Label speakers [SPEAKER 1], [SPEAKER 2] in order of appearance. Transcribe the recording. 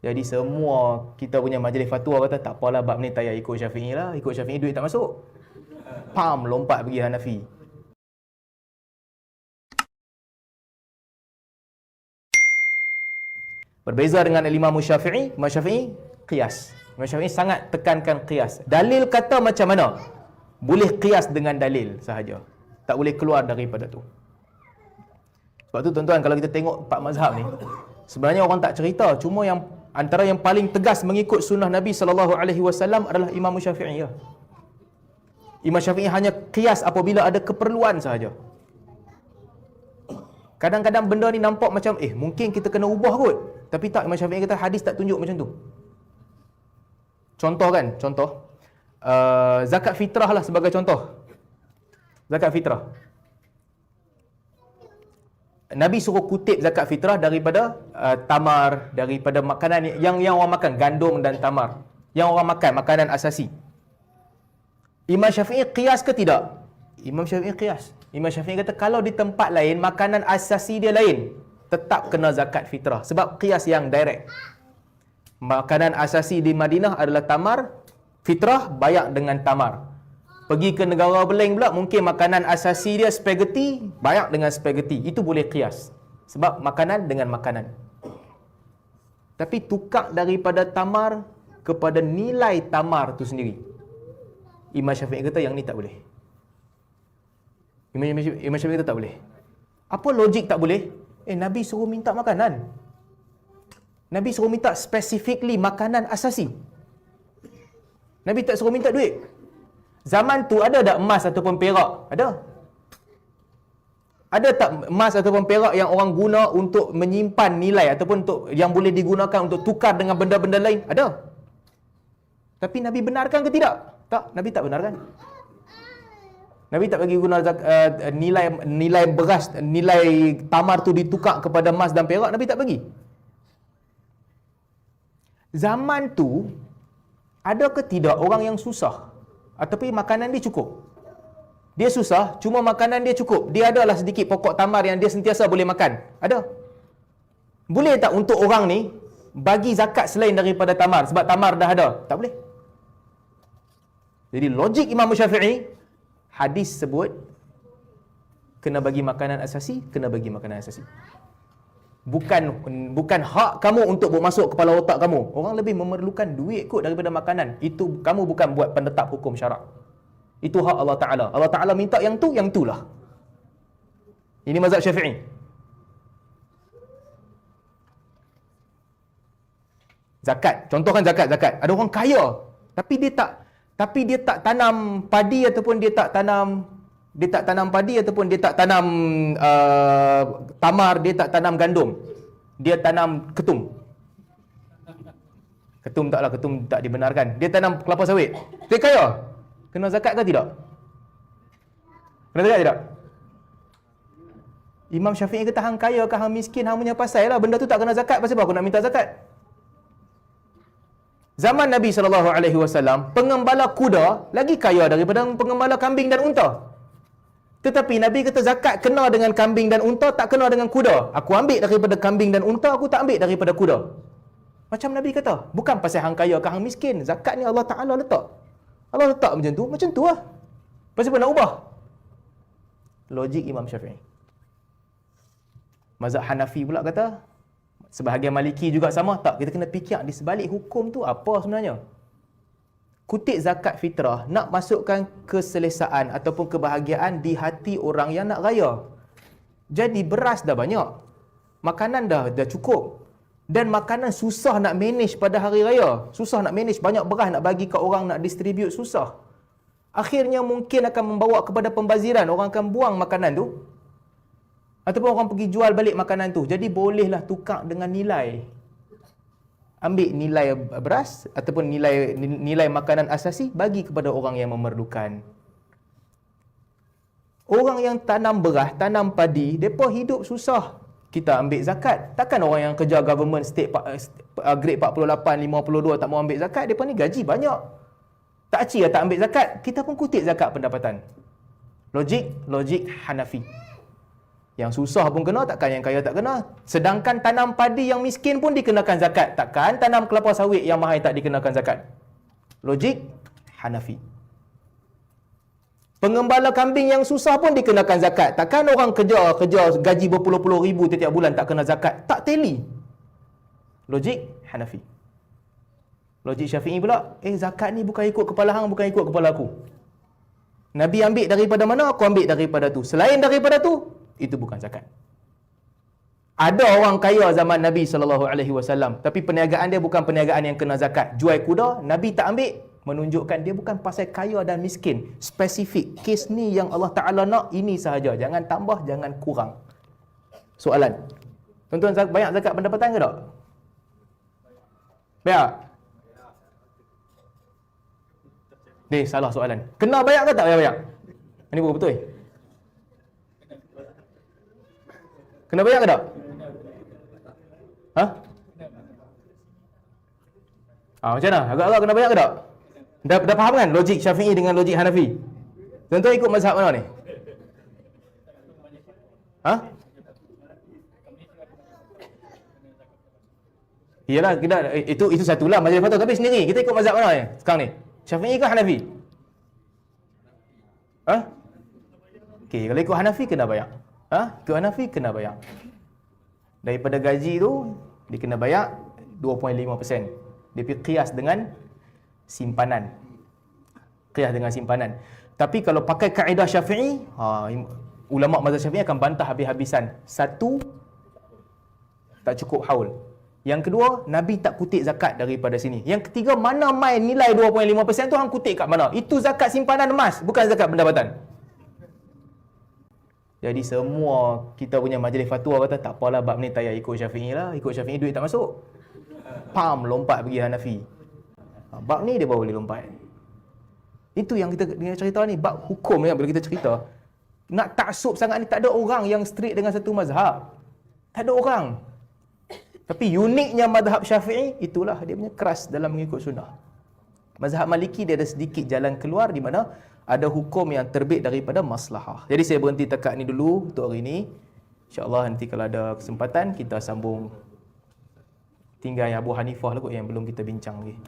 [SPEAKER 1] Jadi semua kita punya majlis fatwa kata tak apalah bab ni tak payah ikut Syafi'i lah, ikut Syafi'i duit tak masuk. Pam, lompat pergi Hanafi. Berbeza dengan Imam Syafi'i, Imam Syafi'i qiyas. Imam Syafi'i sangat tekankan qiyas. Dalil kata macam mana? Boleh qiyas dengan dalil sahaja. Tak boleh keluar daripada tu. Sebab tu tuan-tuan, kalau kita tengok empat mazhab ni, sebenarnya orang tak cerita, cuma yang antara yang paling tegas mengikut sunnah Nabi SAW adalah Imam Syafi'i. Imam Syafi'i hanya qiyas apabila ada keperluan sahaja. Kadang-kadang benda ni nampak macam mungkin kita kena ubah kot. Tapi tak, Imam Syafi'i kata hadis tak tunjuk macam tu. Contoh kan, zakat fitrah lah sebagai contoh. Zakat fitrah. Nabi suruh kutip zakat fitrah daripada tamar, daripada makanan yang orang makan, gandum dan tamar. Yang orang makan, makanan asasi. Imam Syafi'i qiyas ke tidak? Imam Syafi'i qiyas. Imam Syafi'i kata kalau di tempat lain, makanan asasi dia lain, tetap kena zakat fitrah. Sebab qiyas yang direct. Makanan asasi di Madinah adalah tamar, fitrah bayar dengan tamar. Pergi ke negara Beleng pula, mungkin makanan asasi dia spaghetti, bayar dengan spaghetti. Itu boleh qiyas. Sebab makanan dengan makanan. Tapi tukar daripada tamar kepada nilai tamar tu sendiri, Imam Syafi'i kata yang ni tak boleh. Imam Syafi'i kata tak boleh. Apa logik tak boleh? Nabi suruh minta makanan. Nabi suruh minta specifically makanan asasi. Nabi tak suruh minta duit. Zaman tu ada tak emas ataupun perak? Ada. Ada tak emas ataupun perak yang orang guna untuk menyimpan nilai ataupun untuk yang boleh digunakan untuk tukar dengan benda-benda lain? Ada. Tapi Nabi benarkan ke tidak? Tak, Nabi tak benarkan. Nabi tak bagi guna nilai beras, nilai tamar tu ditukar kepada emas dan perak, Nabi tak bagi. Zaman tu ada ke tidak orang yang susah ataupun makanan dia cukup? Dia susah, cuma makanan dia cukup. Dia adalah sedikit pokok tamar yang dia sentiasa boleh makan. Ada. Boleh tak untuk orang ni bagi zakat selain daripada tamar sebab tamar dah ada? Tak boleh. Jadi logik Imam Syafi'i, hadis sebut kena bagi makanan asasi, kena bagi makanan asasi. Bukan hak kamu untuk buat masuk kepala otak kamu. Orang lebih memerlukan duit kot daripada makanan. Itu kamu bukan buat penetap hukum syarak. Itu hak Allah Ta'ala. Allah Ta'ala minta yang tu, yang itulah. Ini mazhab Syafi'i. Zakat. Contohkan zakat. Ada orang kaya, tapi dia tak tanam padi ataupun dia tak tanam padi ataupun dia tak tanam tamar, dia tak tanam gandum. Dia tanam ketum. Ketum tak dibenarkan. Dia tanam kelapa sawit. Dia kaya. Kena zakat ke tidak? Kena zakat tidak? Imam Syafi'i kata hang kaya ke hang miskin, hang punya pasal lah. Benda tu tak kena zakat, pasal apa aku nak minta zakat? Zaman Nabi SAW, pengembala kuda lagi kaya daripada pengembala kambing dan unta. Tetapi Nabi kata zakat kena dengan kambing dan unta, tak kena dengan kuda. Aku ambil daripada kambing dan unta, aku tak ambil daripada kuda. Macam Nabi kata, bukan pasal hang kaya ke hang miskin. Zakat ni Allah Ta'ala letak. Allah letak macam tu lah. Pasal apa nak ubah? Logik Imam Syafi'i. Mazhab Hanafi pula kata, sebahagian Maliki juga sama. Tak, kita kena fikir di sebalik hukum tu apa sebenarnya. Kutip zakat fitrah nak masukkan keselesaan ataupun kebahagiaan di hati orang yang nak raya. Jadi beras dah banyak, makanan dah cukup, dan makanan susah nak manage pada hari raya. Susah nak manage, banyak beras nak bagi ke orang, nak distribute susah. Akhirnya mungkin akan membawa kepada pembaziran. Orang akan buang makanan tu, ataupun orang pergi jual balik makanan tu. Jadi bolehlah tukar dengan nilai. Ambil nilai beras ataupun nilai makanan asasi, bagi kepada orang yang memerlukan. Orang yang tanam beras, tanam padi, mereka hidup susah. Kita ambil zakat. Takkan orang yang kerja government state grade 48, 52 tak mau ambil zakat? Mereka ni gaji banyak. Tak aci tak ambil zakat. Kita pun kutip zakat pendapatan. Logik Hanafi. Yang susah pun kena, takkan yang kaya tak kena. Sedangkan tanam padi yang miskin pun dikenakan zakat. Takkan tanam kelapa sawit yang mahal tak dikenakan zakat. Logik Hanafi. Pengembala kambing yang susah pun dikenakan zakat. Takkan orang kerja gaji berpuluh-puluh ribu setiap bulan tak kena zakat. Tak teli. Logik Hanafi. Logik Syafi'i pula, zakat ni bukan ikut kepala hang, bukan ikut kepala aku. Nabi ambil daripada mana, aku ambil daripada tu. Selain daripada tu, itu bukan zakat. Ada orang kaya zaman Nabi SAW, tapi perniagaan dia bukan perniagaan yang kena zakat. Jual kuda, Nabi tak ambil, menunjukkan dia bukan pasal kaya dan miskin. Spesifik, kes ni yang Allah Ta'ala nak, ini sahaja. Jangan tambah, jangan kurang. Soalan, tuan-tuan banyak zakat pendapatan ke tak? Banyak? Ni salah soalan. Kena bayar ke tak bayar? Ini bukan betul. Kena bayar ke tak? Ha? Macam mana? Agak-agak kena bayar ke tak? Dah faham kan logik Syafi'i dengan logik Hanafi? Tuan-tuan ikut mazhab mana ni? Ha? Iyalah, itu satulah majlis fatwa, tapi sendiri kita ikut mazhab mana ni sekarang ni? Syafi'i ke Hanafi? Ha? Okey, kalau ikut Hanafi kena bayar. Ikut Hanafi kena bayar. Daripada gaji tu dia kena bayar 2.5%. Dia pergi qiyas dengan simpanan. Qiyas dengan simpanan. Tapi kalau pakai kaedah Syafi'i, ulama mazhab Syafi'i akan bantah habis-habisan. Satu, tak cukup haul. Yang kedua, Nabi tak kutip zakat daripada sini. Yang ketiga, mana main nilai 2.5% tu hang kutip kat mana? Itu zakat simpanan emas, bukan zakat pendapatan. Jadi semua kita punya majlis fatwa kata tak apalah bab ni tak payah ikut Syafi'i lah. Ikut Syafi'i duit tak masuk. Pam, lompat pergi Hanafi. Bab ni dia baru boleh lompat. Itu yang kita cerita ni, bab hukum ya, bila kita cerita. Nak taksub sangat ni, tak ada orang yang strict dengan satu mazhab. Tak ada orang. Tapi uniknya mazhab Syafi'i, itulah dia punya keras dalam mengikut sunnah. Mazhab Maliki dia ada sedikit jalan keluar di mana ada hukum yang terbit daripada maslahah. Jadi saya berhenti dekat ni dulu untuk hari ini. InsyaAllah nanti kalau ada kesempatan kita sambung. Tinggal yang Abu Hanifah lah kot yang belum kita bincang lagi.